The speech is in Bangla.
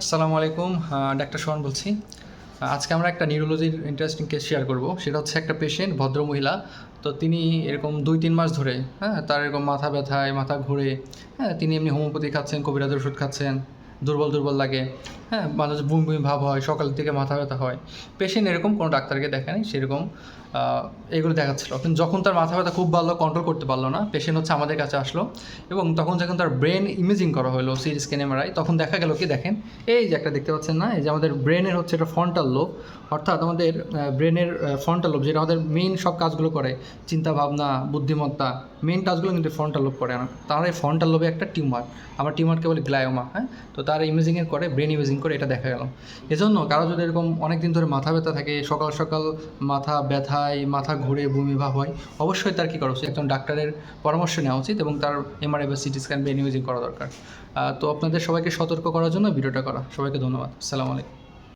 আসসালামু আলাইকুম, ডাক্তার সোহান বলছি। আজকে আমরা একটা নিউরোলজির ইন্টারেস্টিং কেস শেয়ার করব। সেটা হচ্ছে একটা পেশেন্ট, ভদ্রমহিলা। তো তিনি এরকম 2-3 মাস ধরে, তার এরকম মাথা ব্যথায়, মাথা ঘুরে, তিনি এমনি হোমিওপ্যাথি খাচ্ছেন, কবিরাজের ওষুধ খাচ্ছেন, দুর্বল দুর্বল লাগে, মাঝে মাঝে বমি বমি ভাব হয়, সকালের দিকে মাথা ব্যথা হয়। পেশেন্ট এরকম কোনো ডাক্তারকে দেখায়নি, সেরকম এগুলো দেখাচ্ছিল। কিন্তু যখন তার মাথা ব্যথা খুব ভালো কন্ট্রোল করতে পারলো না, পেশেন্ট হচ্ছে আমাদের কাছে আসলো এবং তখন যখন তার ব্রেন ইমেজিং করা হলো সিটি স্ক্যান এমআরআই, তখন দেখা গেল কি, দেখেন এই যে একটা দেখতে পাচ্ছেন না, এই যে আমাদের ব্রেনের হচ্ছে এটা ফ্রন্টাল লোব, অর্থাৎ আমাদের ব্রেনের ফ্রন্টাল লোব যেটা আমাদের মেইন সব কাজগুলো করে, চিন্তা ভাবনা, বুদ্ধিমত্তা, মেইন কাজগুলো কিন্তু ফ্রন্টাল লোব করে না। তার এই ফ্রন্টাল লোবে একটা টিউমার, আমরা টিউমারকে বলি গ্লায়োমা। তো তার ইমেজিংয়ের করে, ব্রেন ইমেজিং করে এটা দেখা গেল। এজন্য কারো যদি এরকম অনেক দিন ধরে মাথা ব্যথা থাকে, সকাল সকাল মাথা ব্যথায়, মাথা ঘুরে বমি ভাব হয়, অবশ্যই তার কী করা উচিত, একজন ডাক্তারের পরামর্শ নেওয়া উচিত এবং তার এমআরআই বা সিটি স্ক্যান ব্রেন ইমেজিং করা দরকার। তো আপনাদের সবাইকে সতর্ক করার জন্য ভিডিওটা করা। সবাইকে ধন্যবাদ। আসসালামু আলাইকুম।